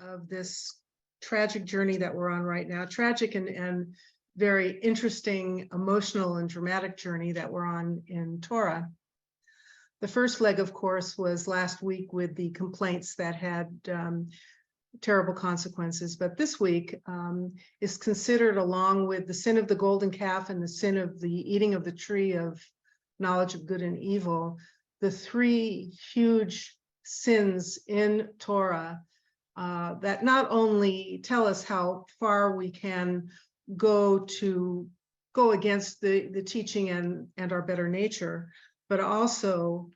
of this tragic journey that we're on right now, tragic and very interesting, emotional and dramatic journey that we're on in Torah. The first leg, of course, was last week with the complaints that had terrible consequences. But this week is considered, along with the sin of the golden calf and the sin of the eating of the tree of knowledge of good and evil, the three huge sins in Torah that not only tell us how far we can go against the teaching and our better nature, but also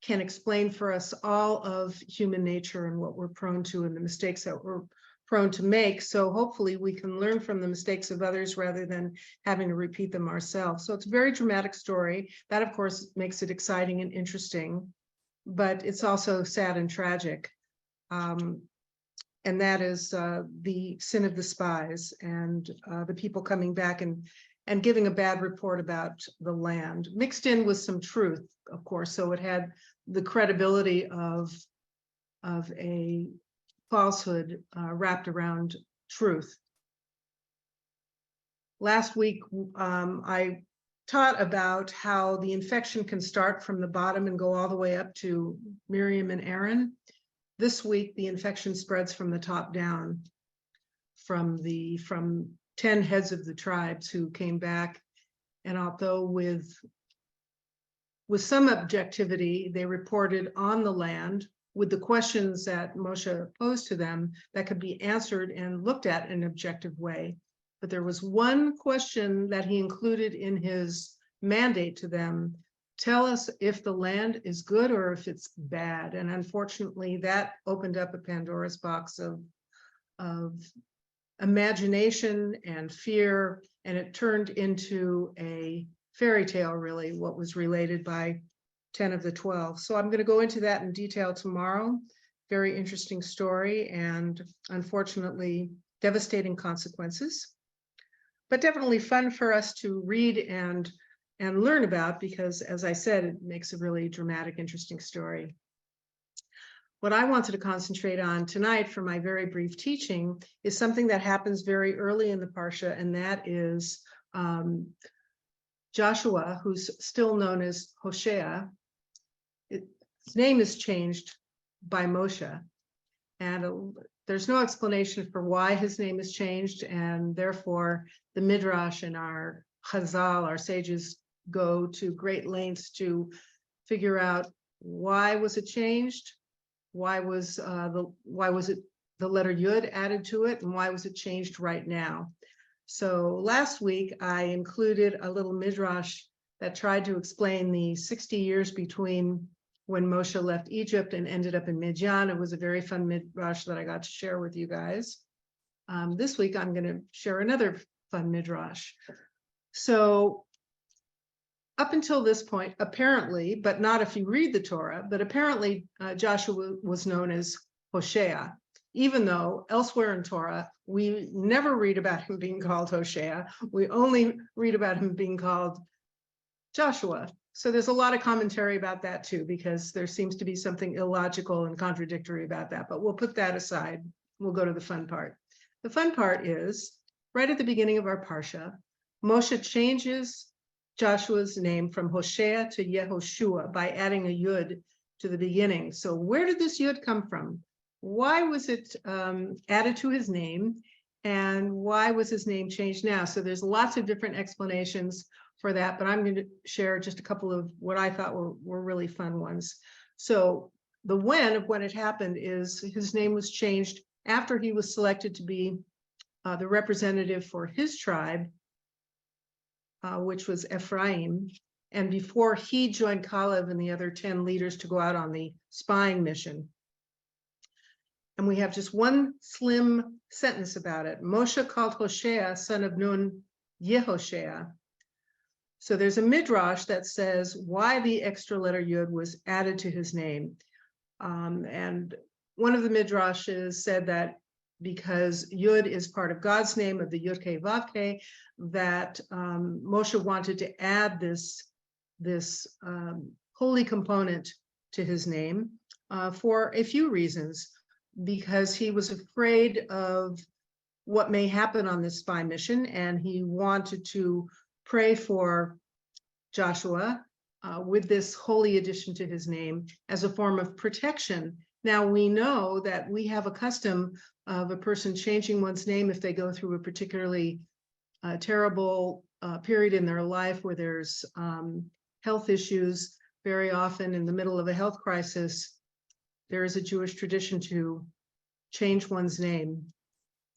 can explain for us all of human nature and what we're prone to and the mistakes that we're prone to make. So hopefully we can learn from the mistakes of others rather than having to repeat them ourselves. So it's a very dramatic story. That, of course, makes it exciting and interesting, but it's also sad and tragic. And that is the sin of the spies and the people coming back and giving a bad report about the land, mixed in with some truth, of course. So it had the credibility of a falsehood wrapped around truth. Last week, I taught about how the infection can start from the bottom and go all the way up to Miriam and Aaron. This week, the infection spreads from the top down, from 10 heads of the tribes who came back. And although with some objectivity, they reported on the land with the questions that Moshe posed to them that could be answered and looked at in an objective way. But there was one question that he included in his mandate to them: tell us if the land is good or if it's bad. And unfortunately, that opened up a Pandora's box of imagination and fear, and it turned into a fairy tale, really, what was related by 10 of the 12. So I'm going to go into that in detail tomorrow. Very interesting story, and unfortunately, devastating consequences, but definitely fun for us to read and learn about, because, as I said, it makes a really dramatic, interesting story. What I wanted to concentrate on tonight for my very brief teaching is something that happens very early in the Parsha, and that is Joshua, who's still known as Hoshea. His name is changed by Moshe, and there's no explanation for why his name is changed, and therefore the Midrash and our Chazal, our sages, go to great lengths to figure out why was it changed, why was it the letter YUD added to it, and why was it changed right now. So last week I included a little Midrash that tried to explain the 60 years between when Moshe left Egypt and ended up in Midian. It was a very fun Midrash that I got to share with you guys. This week I'm going to share another fun Midrash. So up until this point, apparently, but not if you read the Torah, but apparently Joshua was known as Hoshea, even though elsewhere in Torah, we never read about him being called Hoshea. We only read about him being called Joshua. So there's a lot of commentary about that too, because there seems to be something illogical and contradictory about that, but we'll put that aside. We'll go to the fun part. The fun part is, right at the beginning of our Parsha, Moshe changes Joshua's name from Hoshea to Yehoshua by adding a Yud to the beginning. So where did this Yud come from? Why was it added to his name? And why was his name changed now? So there's lots of different explanations for that, but I'm going to share just a couple of what I thought were really fun ones. So the when of when it happened is his name was changed after he was selected to be the representative for his tribe, which was Ephraim, and before he joined Caleb and the other 10 leaders to go out on the spying mission. And we have just one slim sentence about it. Moshe called Hoshea, son of Nun, Yehoshea. So there's a midrash that says why the extra letter Yud was added to his name. And one of the midrashes said that because Yud is part of God's name, of the Yud-Kei Vav-Kei, that Moshe wanted to add this holy component to his name for a few reasons. because he was afraid of what may happen on this spy mission, and he wanted to pray for Joshua with this holy addition to his name as a form of protection. Now, we know that we have a custom of a person changing one's name if they go through a particularly terrible period in their life where there's health issues. Very often in the middle of a health crisis, there is a Jewish tradition to change one's name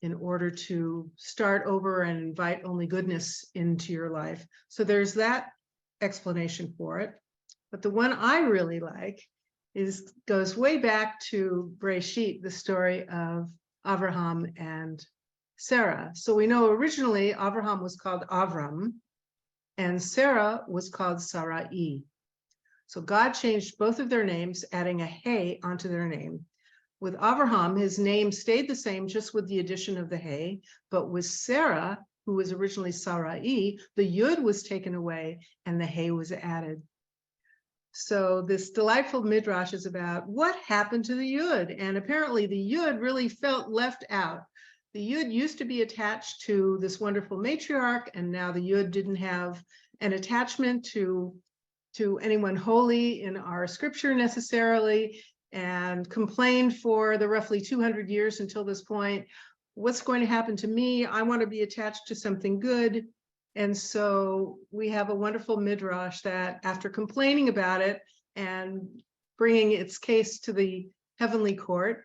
in order to start over and invite only goodness into your life. So there's that explanation for it. But the one I really like goes way back to Bereshit, the story of Abraham and Sarah. So we know originally Abraham was called Avram and Sarah was called Sarai. So God changed both of their names, adding a hey onto their name. With Abraham, his name stayed the same, just with the addition of the hey, but with Sarah, who was originally Sarai, the YUD was taken away and the hey was added. So this delightful midrash is about what happened to the YUD, and apparently the YUD really felt left out. The YUD used to be attached to this wonderful matriarch, and now the YUD didn't have an attachment to anyone holy in our scripture necessarily, and complained for the roughly 200 years until this point, what's going to happen to me? I want to be attached to something good. And so we have a wonderful midrash that after complaining about it and bringing its case to the heavenly court,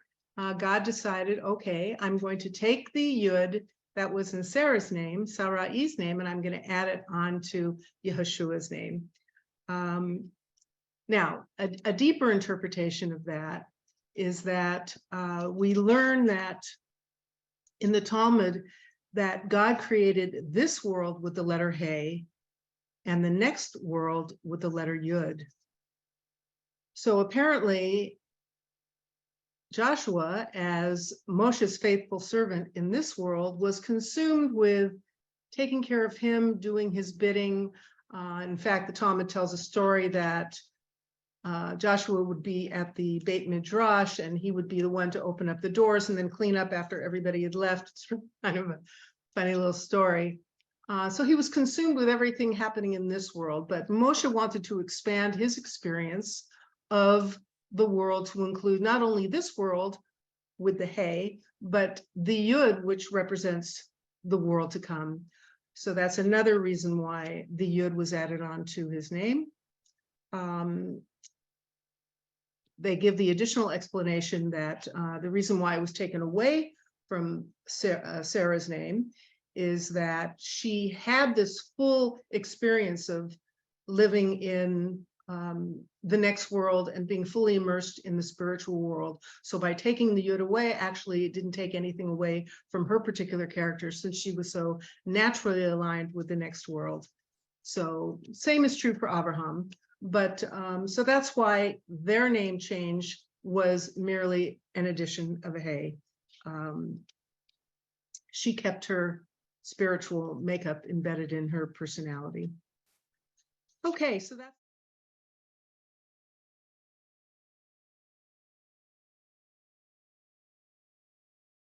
God decided, okay, I'm going to take the YUD that was in Sarah's name, Sarai's name, and I'm going to add it on to Yehoshua's name. Now, a deeper interpretation of that is that we learn that in the Talmud that God created this world with the letter Hey and the next world with the letter Yud. So apparently, Joshua, as Moshe's faithful servant in this world, was consumed with taking care of him, doing his bidding. In fact, the Talmud tells a story that Joshua would be at the Beit Midrash and he would be the one to open up the doors and then clean up after everybody had left. It's kind of a funny little story. So he was consumed with everything happening in this world, but Moshe wanted to expand his experience of the world to include not only this world with the Hey, but the Yud, which represents the world to come. So that's another reason why the Yud was added on to his name. They give the additional explanation that the reason why it was taken away from Sarah's name is that she had this full experience of living in the next world and being fully immersed in the spiritual world. So by taking the Yud away, actually, it didn't take anything away from her particular character since she was so naturally aligned with the next world. So same is true for Abraham. But so that's why their name change was merely an addition of a Hey. She kept her spiritual makeup embedded in her personality. Okay, so that's